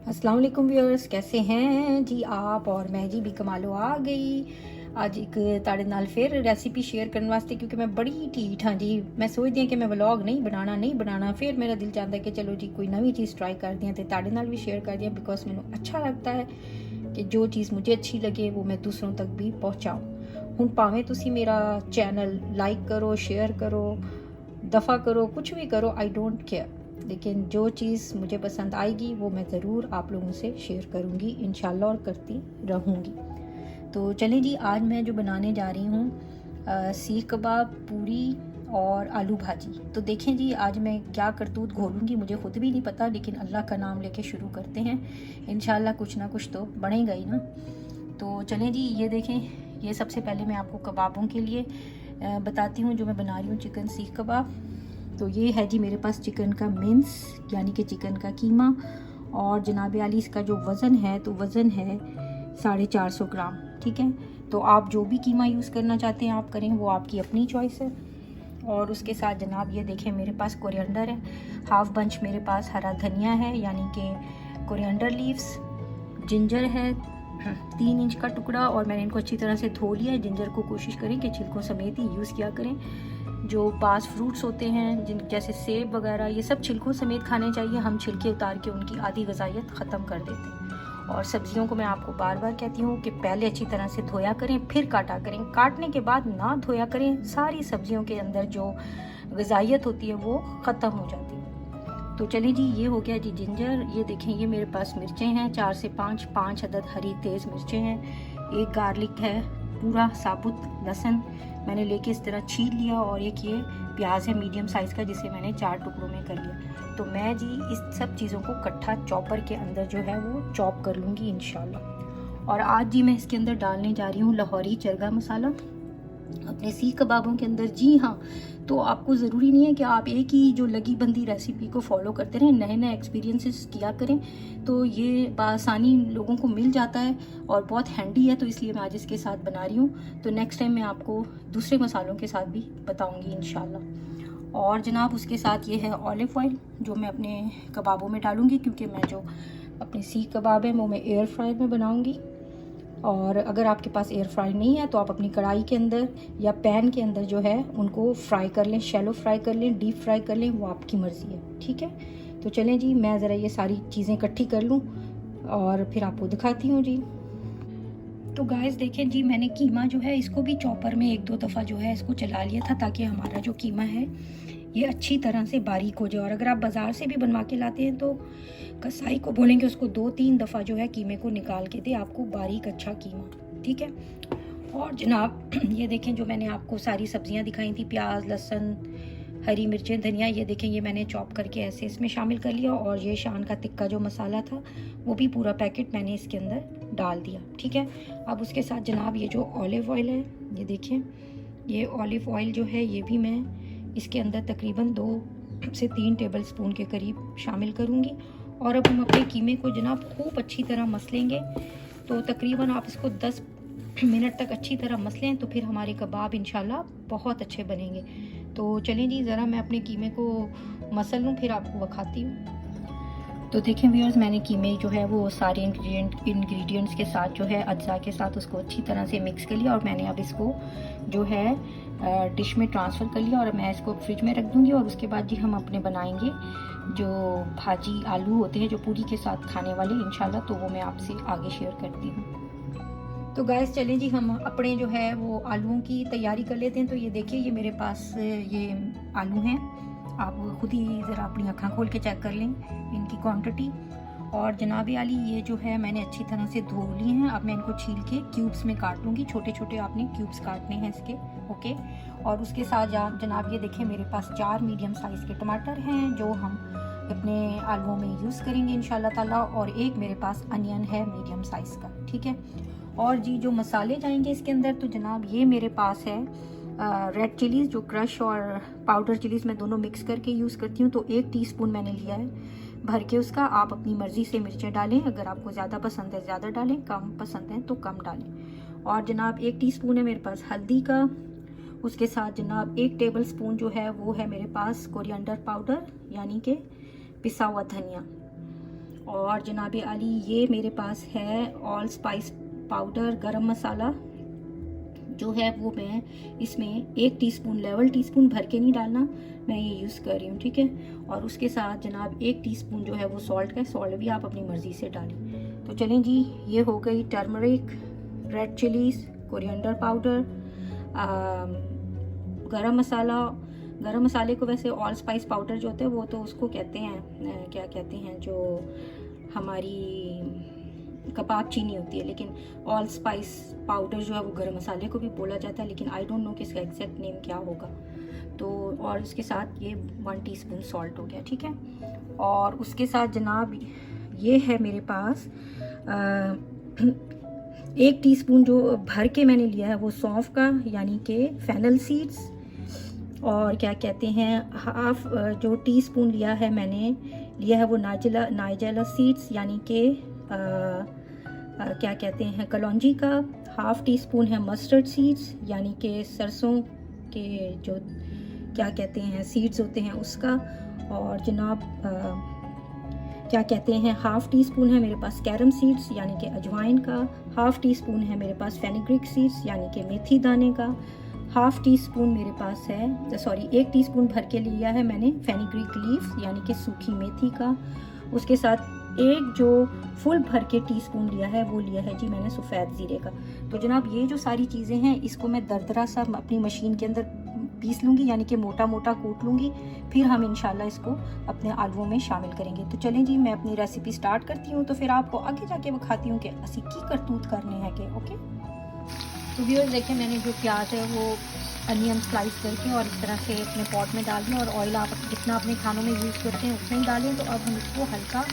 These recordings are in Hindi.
अस्सलाम वालेकुम व्यूअर्स, कैसे हैं जी आप। और मैं जी भी कमालो आ गई आज एक ताड़े नाल फिर रेसिपी शेयर करने वास्ते, क्योंकि मैं बड़ी ढीठ हाँ जी। मैं सोचती हूँ कि मैं व्लॉग नहीं बनाना, फिर मेरा दिल चाहता है कि चलो जी कोई नवी चीज़ ट्राई कर दियाँ तो ताड़े नाल भी शेयर कर दियाँ, बिकॉज मैंने अच्छा लगता है कि जो चीज़ मुझे अच्छी लगे वो मैं दूसरों तक भी पहुँचाऊँ। हुण भावें तुसी मेरा चैनल लाइक करो, शेयर करो, दफ़ा करो, कुछ भी करो, आई डोंट केयर, लेकिन जो चीज़ मुझे पसंद आएगी वो मैं ज़रूर आप लोगों से शेयर करूँगी इंशाल्लाह, और करती रहूँगी। तो चलें जी, आज मैं जो बनाने जा रही हूँ सीख कबाब, पूरी और आलू भाजी। तो देखें जी, आज मैं क्या करतूत घोलूँगी मुझे ख़ुद भी नहीं पता, लेकिन अल्लाह का नाम लेके शुरू करते हैं। इंशाल्लाह कुछ ना कुछ तो बनेगा ही ना। तो चलें जी, ये देखें, ये सबसे पहले मैं आपको कबाबों के लिए बताती हूँ जो मैं बना रही हूँ, चिकन सीख कबाब। तो ये है जी मेरे पास चिकन का मिन्स, यानी कि चिकन का कीमा, और जनाब आली इसका जो वज़न है तो वज़न है 450 ग्राम। ठीक है, तो आप जो भी कीमा यूज़ करना चाहते हैं आप करें, वो आपकी अपनी चॉइस है। और उसके साथ जनाब ये देखें, मेरे पास कोरिएंडर है, हाफ बंच मेरे पास हरा धनिया है यानी कि कोरिएंडर लीव्स, जिंजर है 3 इंच का टुकड़ा, और मैंने इनको अच्छी तरह से धो लिया है। जिंजर को कोशिश करें कि छिलकों समेत ही यूज़ किया करें। जो पास फ्रूट्स होते हैं जिन जैसे सेब वगैरह, ये सब छिलकों समेत खाने चाहिए। हम छिलके उतार के उनकी आधी ग़िज़ाइयत ख़त्म कर देते हैं। और सब्जियों को मैं आपको बार बार कहती हूँ कि पहले अच्छी तरह से धोया करें, फिर काटा करें। काटने के बाद ना धोया करें, सारी सब्जियों के अंदर जो ग़िज़ाइयत होती है वो ख़त्म हो जाती है। तो चलिए जी, ये हो गया जी जिंजर। ये देखें, ये मेरे पास मिर्चें हैं 4 से 5 अदद हरी तेज़ मिर्चें हैं। एक गार्लिक है, पूरा साबुत लहसुन मैंने लेके इस तरह छील लिया, और एक ये प्याज है मीडियम साइज़ का, जिसे मैंने 4 टुकड़ों में कर लिया। तो मैं जी इस सब चीज़ों को इकट्ठा चॉपर के अंदर जो है वो चॉप कर लूँगी इंशाल्लाह। और आज जी मैं इसके अंदर डालने जा रही हूँ लाहौरी चरगा मसाला अपने सीख कबाबों के अंदर। जी हाँ, तो आपको ज़रूरी नहीं है कि आप एक ही जो लगी बंदी रेसिपी को फॉलो करते रहें, नए नए एक्सपीरियंसेस किया करें। तो ये बासानी लोगों को मिल जाता है और बहुत हैंडी है, तो इसलिए मैं आज इसके साथ बना रही हूँ। तो नेक्स्ट टाइम मैं आपको दूसरे मसालों के साथ भी बताऊँगी इंशाल्लाह। और जनाब उसके साथ ये है ऑलिव ऑयल, जो मैं अपने कबाबों में डालूँगी, क्योंकि मैं जो अपने सीख कबाब है वो मैं एयर फ्रायर में बनाऊँगी। और अगर आपके पास एयर फ्राई नहीं है तो आप अपनी कढ़ाई के अंदर या पैन के अंदर जो है उनको फ्राई कर लें, शैलो फ्राई कर लें, डीप फ्राई कर लें, वो आपकी मर्ज़ी है। ठीक है, तो चलें जी, मैं ज़रा ये सारी चीज़ें इकट्ठी कर लूँ और फिर आपको दिखाती हूँ जी। तो गाइस देखें जी, मैंने कीमा जो है इसको भी चॉपर में 1-2 दफ़ा जो है इसको चला लिया था, ताकि हमारा जो कीमा है ये अच्छी तरह से बारीक हो जाए। और अगर आप बाज़ार से भी बनवा के लाते हैं तो कसाई को बोलेंगे उसको 2-3 दफ़ा जो है कीमे को निकाल के दे आपको बारीक अच्छा कीमा। ठीक है, और जनाब ये देखें, जो मैंने आपको सारी सब्जियां दिखाई थी, प्याज, लहसुन, हरी मिर्चें, धनिया, ये देखें ये मैंने चॉप करके ऐसे इसमें शामिल कर लिया। और ये शान का तिक्का जो मसाला था वो भी पूरा पैकेट मैंने इसके अंदर डाल दिया। ठीक है, अब उसके साथ जनाब ये जो ऑलिव ऑयल है, ये देखें, ये ऑलिव ऑयल जो है ये भी मैं इसके अंदर तकरीबन 2 से 3 टेबल स्पून के करीब शामिल करूँगी। और अब हम अपने कीमे को जनाब खूब अच्छी तरह मसलेंगे। तो तकरीबन आप इसको 10 मिनट तक अच्छी तरह मसलें, तो फिर हमारे कबाब इंशाल्लाह बहुत अच्छे बनेंगे। तो चलें जी, ज़रा मैं अपने कीमे को मसल लूँ, फिर आपको दिखाती हूँ। तो देखें व्यूअर्स, मैंने कीमे जो है वो सारे इंग्रेडिएंट्स के साथ जो है अज्जा के साथ उसको अच्छी तरह से मिक्स कर लिया, और मैंने अब इसको जो है डिश में ट्रांसफ़र कर लिया, और मैं इसको फ्रिज में रख दूँगी। और उसके बाद जी हम अपने बनाएंगे जो भाजी आलू होते हैं जो पूरी के साथ खाने वाले इंशाल्लाह, तो वो मैं आपसे आगे शेयर करती हूँ। तो गाइस चलें जी, हम अपने जो है वो आलूओं की तैयारी कर लेते हैं। तो ये देखिए, ये मेरे पास ये आलू हैं, आप खुद ही ज़रा अपनी आँखें खोल के चेक कर लें इनकी क्वांटिटी। और जनाब आली ये जो है मैंने अच्छी तरह से धो लिए हैं। अब मैं इनको छील के क्यूब्स में काट लूँगी, छोटे छोटे आपने क्यूब्स काटने हैं इसके। ओके, और उसके साथ जनाब ये देखें, मेरे पास 4 मीडियम साइज़ के टमाटर हैं जो हम अपने आलूओं में यूज़ करेंगे इंशाल्लाह ताला। और एक मेरे पास अनियन है मीडियम साइज़ का। ठीक है, और जी जो मसाले जाएंगे इसके अंदर, तो जनाब ये मेरे पास है रेड चिलीज़, जो क्रश और पाउडर चिलीज़ मैं दोनों मिक्स करके यूज़ करती हूँ। तो 1 टीस्पून मैंने लिया है भर के उसका। आप अपनी मर्ज़ी से मिर्चें डालें, अगर आपको ज़्यादा पसंद है ज़्यादा डालें, कम पसंद है तो कम डालें। और जनाब 1 टीस्पून है मेरे पास हल्दी का। उसके साथ जनाब 1 टेबल स्पून जो है वो है मेरे पास कोरिएंडर पाउडर, यानी कि पिसा हुआ धनिया। और जनाब अली ये मेरे पास है ऑल स्पाइस पाउडर गरम मसाला जो है वो मैं इसमें 1 टीस्पून लेवल टीस्पून भर के नहीं डालना, मैं ये यूज़ कर रही हूँ, ठीक है। और उसके साथ जनाब 1 टीस्पून जो है वो सॉल्ट का, सॉल्ट भी आप अपनी मर्ज़ी से डालें। तो चलें जी, ये हो गई turmeric, red chillies, coriander powder, गरम मसाला। गरम मसाले को वैसे ऑल स्पाइस पाउडर जो होता है वो तो उसको कहते हैं, क्या कहते हैं, जो हमारी कबाब चीनी होती है, लेकिन ऑल स्पाइस पाउडर जो है वो गरम मसाले को भी बोला जाता है, लेकिन आई डोंट नो कि इसका एग्जैक्ट नेम क्या होगा। तो और उसके साथ ये 1 टीस्पून सॉल्ट हो गया, ठीक है। और उसके साथ जनाब ये है मेरे पास 1 टीस्पून जो भर के मैंने लिया है वो सौंफ का, यानी कि फेनल सीड्स। और क्या कहते हैं, हाफ जो टीस्पून लिया है मैंने लिया है वो नाइजेला सीड्स, यानी कि क्या कहते हैं, कलौंजी का। हाफ टीस्पून है मस्टर्ड सीड्स, यानी कि सरसों के जो क्या कहते हैं सीड्स होते हैं उसका। और जनाब क्या कहते हैं, हाफ टीस्पून है मेरे पास कैरम सीड्स, यानी कि अजवाइन का। हाफ टीस्पून है मेरे पास फेनिग्रिक सीड्स, यानी कि मेथी दाने का। हाफ टीस्पून मेरे पास है, सॉरी 1 टीस्पून भर के लिया है मैंने फेनिग्रिक लीव्स, यानी कि सूखी मेथी का। उसके साथ एक जो फुल भर के टीस्पून लिया है वो लिया है जी मैंने सफ़ेद ज़ीरे का। तो जनाब ये जो सारी चीज़ें हैं इसको मैं दरदरा सा अपनी मशीन के अंदर पीस लूँगी, यानी कि मोटा मोटा कूट लूँगी, फिर हम इंशाल्लाह इसको अपने आलुओं में शामिल करेंगे। तो चलें जी, मैं अपनी रेसिपी स्टार्ट करती हूँ, तो फिर आपको आगे जाके बखाती हूँ कि असी की करतूत करने हैं कि ओके। तो व्यूअर्स देखें, मैंने जो प्याज है वो अनियन स्लाइस करके और इस तरह से अपने पॉट में डाल दिया, और ऑयल आप जितना अपने खानों में यूज़ करते हैं उतना ही डालें। तो अब हम इसको हल्का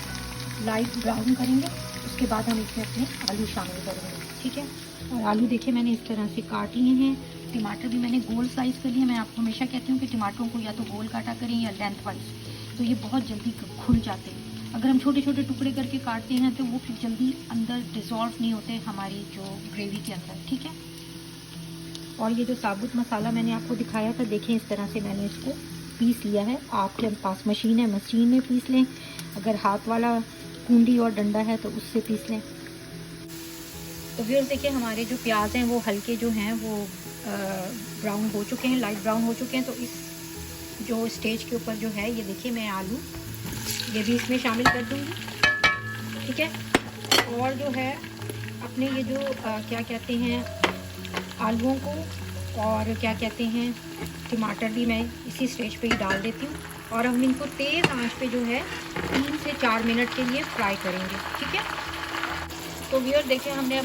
लाइट ब्राउन करेंगे, उसके बाद हम इसमें अपने आलू शामिल करेंगे, ठीक है। और आलू देखें मैंने इस तरह से काट लिए हैं। टमाटर भी मैंने गोल स्लाइस कर लिए। मैं आपको हमेशा कहती हूँ कि टमाटरों को या तो गोल काटा करें या लेंथ वाइज, तो ये बहुत जल्दी खुल जाते हैं। अगर हम छोटे छोटे टुकड़े करके काटते हैं तो वो फिर जल्दी अंदर डिज़ोल्व नहीं होते हमारी जो ग्रेवी के अंदर, ठीक है। और ये जो साबुत मसाला मैंने आपको दिखाया था, देखें इस तरह से मैंने इसको पीस लिया है। आपके पास मशीन है, मशीन में पीस लें, अगर हाथ वाला कुंडी और डंडा है तो उससे पीस लें। तो व्यूअर्स देखिए, हमारे जो प्याज हैं वो हल्के जो हैं वो ब्राउन हो चुके हैं, लाइट ब्राउन हो चुके हैं। तो इस जो स्टेज के ऊपर जो है ये देखिए मैं आलू ये भी इसमें शामिल कर दूँगी, ठीक है। और जो है अपने ये जो क्या कहते हैं आलूओं को और क्या कहते हैं टमाटर भी मैं इसी स्टेज पे ही डाल देती हूँ, और हम इनको तेज़ आंच पे जो है 3 से 4 मिनट के लिए फ्राई करेंगे, ठीक है। तो व्यूअर देखिए, हमने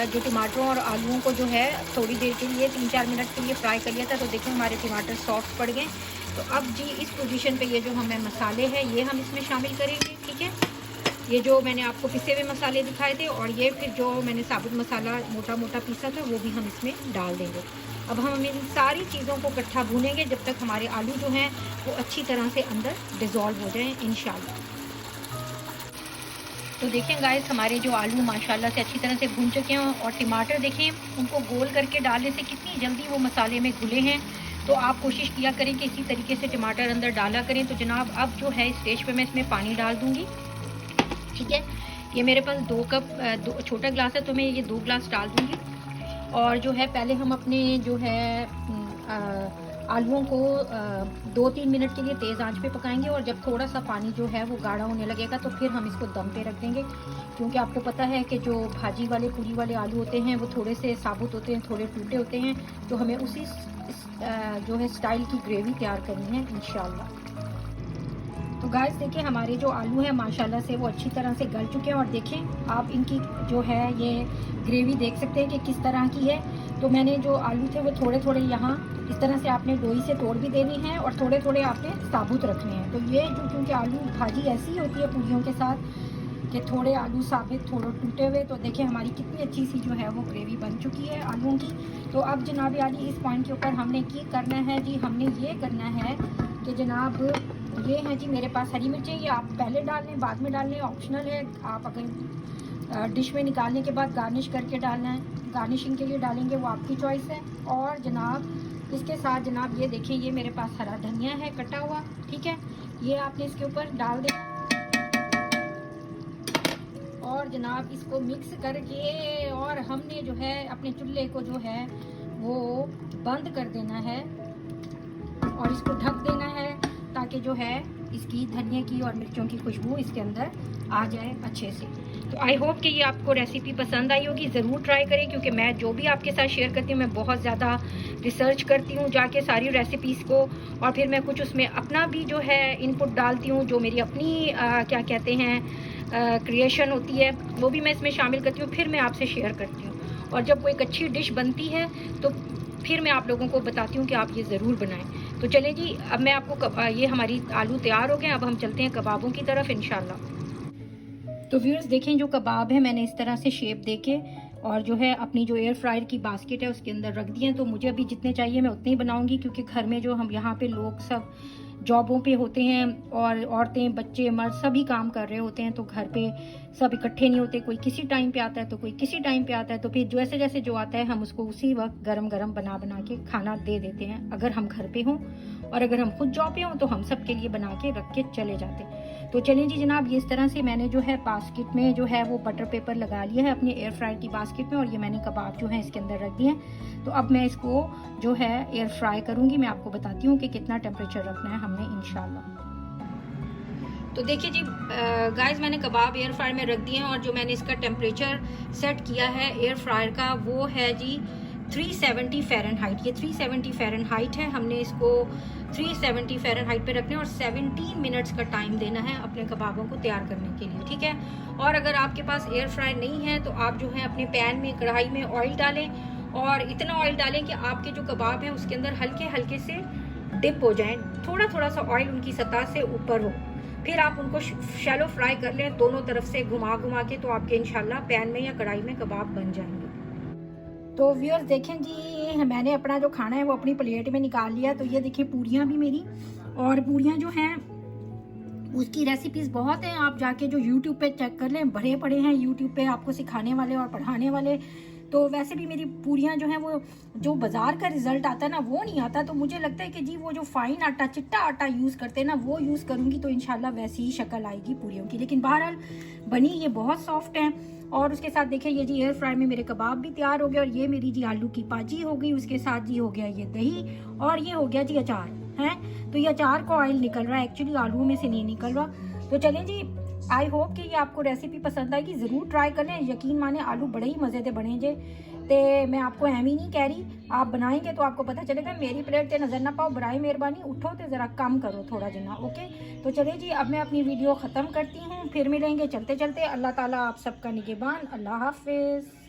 जो टमाटरों और आलूओं को जो है थोड़ी देर के लिए 3-4 मिनट के लिए फ्राई कर लिया था। तो देखिए हमारे टमाटर सॉफ्ट पड़ गए। तो अब जी इस पोजीशन पे ये जो हमें मसाले हैं ये हम इसमें शामिल करेंगे, ठीक है। ये जो मैंने आपको पिसे हुए मसाले दिखाए थे, और ये फिर जो मैंने साबुत मसाला मोटा मोटा पीसा था वो भी हम इसमें डाल देंगे। अब हम इन सारी चीज़ों को इकट्ठा भूनेंगे जब तक हमारे आलू जो हैं वो अच्छी तरह से अंदर डिज़ोल्व हो जाएं इंशाल्लाह। तो देखें गाइस, हमारे जो आलू माशाल्लाह से अच्छी तरह से भून चुके हैं, और टमाटर देखें उनको गोल करके डालने से कितनी जल्दी वो मसाले में घुले हैं। तो आप कोशिश किया करें कि इसी तरीके से टमाटर अंदर डाला करें। तो जनाब अब जो है स्टेज पे मैं इसमें पानी डाल दूँगी, ठीक है। ये मेरे पास 2 कप छोटा गिलास है, तो मैं ये 2 गिलास डाल दूँगी। और जो है पहले हम अपने जो है आलूओं को 2-3 मिनट के लिए तेज़ आंच पे पकाएंगे, और जब थोड़ा सा पानी जो है वो गाढ़ा होने लगेगा तो फिर हम इसको दम पे रख देंगे। क्योंकि आपको पता है कि जो भाजी वाले पूरी वाले आलू होते हैं वो थोड़े से साबुत होते हैं, थोड़े टूटे होते हैं। तो हमें उसी जो है स्टाइल की ग्रेवी तैयार करनी है इंशाल्लाह। तो गाइस देखिए, हमारे जो आलू हैं माशाल्लाह से वो अच्छी तरह से गल चुके हैं, और देखें आप इनकी जो है ये ग्रेवी देख सकते हैं कि किस तरह की है। तो मैंने जो आलू थे वो थोड़े थोड़े यहाँ इस तरह से आपने डोई से तोड़ भी देनी है, और थोड़े थोड़े आपने साबुत रखने हैं। तो ये जो क्योंकि आलू भाजी ऐसी होती है पूरियों के साथ कि थोड़े आलू साबित थोड़े टूटे हुए। तो देखिए हमारी कितनी अच्छी सी जो है वो ग्रेवी बन चुकी है आलूओं की। तो अब जनाब आली इस पॉइंट के ऊपर हमने क्या करना है जी, हमने ये करना है कि जनाब ये है जी मेरे पास हरी मिर्चें, ये आप पहले डाल लें बाद में डाल लें, ऑप्शनल है। आप अगर डिश में निकालने के बाद गार्निश करके डालना है, गार्निशिंग के लिए डालेंगे वो आपकी चॉइस है। और जनाब इसके साथ जनाब ये देखें, ये मेरे पास हरा धनिया है कटा हुआ, ठीक है। ये आपने इसके ऊपर डाल देना, और जनाब इसको मिक्स करके और हमने जो है अपने चूल्हे को जो है वो बंद कर देना है और इसको ढक देना है ताकि जो है इसकी धनिया की और मिर्चों की खुशबू इसके अंदर आ जाए अच्छे से। तो आई होप कि ये आपको रेसिपी पसंद आई होगी। ज़रूर ट्राई करें क्योंकि मैं जो भी आपके साथ शेयर करती हूँ मैं बहुत ज़्यादा रिसर्च करती हूँ जाके सारी रेसिपीज़ को, और फिर मैं कुछ उसमें अपना भी जो है इनपुट डालती हूँ, जो मेरी अपनी क्या कहते हैं क्रिएशन होती है वो भी मैं इसमें शामिल करती हूँ, फिर मैं आपसे शेयर करती हूँ। और जब कोई एक अच्छी डिश बनती है तो फिर मैं आप लोगों को बताती हूँ कि आप ये ज़रूर बनाएं। तो चलें जी, अब मैं आपको ये हमारी आलू तैयार हो गए, अब हम चलते हैं कबाबों की तरफ इंशाल्लाह। तो व्यूअर्स देखें जो कबाब है मैंने इस तरह से शेप देके और जो है अपनी जो एयर फ्रायर की बास्केट है उसके अंदर रख दिए हैं। तो मुझे अभी जितने चाहिए मैं उतने ही बनाऊंगी क्योंकि घर में जो हम यहाँ पे लोग सब जॉबों पे होते हैं और औरतें बच्चे मर्द सभी काम कर रहे होते हैं, तो घर पे सब इकट्ठे नहीं होते, कोई किसी टाइम पे आता है तो कोई किसी टाइम पे आता है, तो फिर जैसे जैसे जो आता है हम उसको उसी वक्त गरम गरम बना बना के खाना दे देते हैं अगर हम घर पे हों, और अगर हम खुद जॉब पे हों तो हम सब के लिए बना के रख के चले जाते। तो चलिए जी जनाब, ये इस तरह से मैंने जो है बास्केट में जो है वो बटर पेपर लगा लिया है अपनी एयर फ्रायर की बास्केट में, और ये मैंने कबाब जो है इसके अंदर रख दिए हैं। तो अब मैं इसको जो है एयर फ्राई करूंगी, मैं आपको बताती हूँ कि कितना टेम्परेचर रखना है हमने इंशाल्लाह। तो देखिए जी गाइस, मैंने कबाब एयर फ्रायर में रख दिए हैं और जो मैंने इसका टेम्परेचर सेट किया है एयर फ्रायर का वो है जी 370 फ़ारेनहाइट। ये 370 फ़ारेनहाइट है, हमने इसको 370 फ़ारेनहाइट पे रखना है और 17 मिनट्स का टाइम देना है अपने कबाबों को तैयार करने के लिए, ठीक है। और अगर आपके पास एयर फ्रायर नहीं है तो आप जो है अपने पैन में कढ़ाई में ऑयल डालें और इतना ऑयल डालें कि आपके जो कबाब हैं उसके अंदर हल्के हल्के से डिप हो जाएं, थोड़ा थोड़ा सा ऑयल उनकी सतह से ऊपर हो, फिर आप उनको शैलो फ्राई कर लें दोनों तरफ से घुमा घुमा के, तो आपके इंशाल्लाह पैन में या कढ़ाई में कबाब बन जाएंगे। तो व्यूअर्स देखें जी, मैंने अपना जो खाना है वो अपनी प्लेट में निकाल लिया। तो ये देखिए पूरियाँ भी मेरी, और पूरियाँ जो हैं उसकी रेसिपीज़ बहुत हैं, आप जाके जो यूट्यूब पे चेक कर लें, भरे पड़े हैं यूट्यूब पे आपको सिखाने वाले और पढ़ाने वाले। तो वैसे भी मेरी पूरियाँ जो हैं वो जो बाज़ार का रिज़ल्ट आता है ना वो नहीं आता, तो मुझे लगता है कि जी वो जो फाइन आटा चिट्टा आटा यूज़ करते हैं ना वो यूज़ करूँगी तो इंशाल्लाह वैसी ही शक्ल आएगी पूरियों की। लेकिन बहरहाल बनी ये बहुत सॉफ्ट है। और उसके साथ देखिए ये जी एयर फ्राई में मेरे कबाब भी तैयार हो गए, और ये मेरी जी आलू की पाजी हो गई, उसके साथ जी हो गया ये दही, और ये हो गया जी अचार है। तो ये अचार का ऑयल निकल रहा है, एक्चुअली आलू में से नहीं निकल रहा। तो चलें जी, आई होप कि ये आपको रेसिपी पसंद आएगी, ज़रूर ट्राई कर लें। यकीन माने आलू बड़े ही मज़े दे बने जे, ते मैं आपको एम ही नहीं कह रही, आप बनाएंगे तो आपको पता चलेगा। मेरी प्लेट ते नज़र ना पाओ, बराए मेहरबानी उठो तो ज़रा कम करो थोड़ा जना, ओके। तो चलिए जी, अब मैं अपनी वीडियो ख़त्म करती हूँ, फिर मिलेंगे चलते चलते। अल्लाह ताला आप सबका निगहबान, अल्लाह हाफिज़।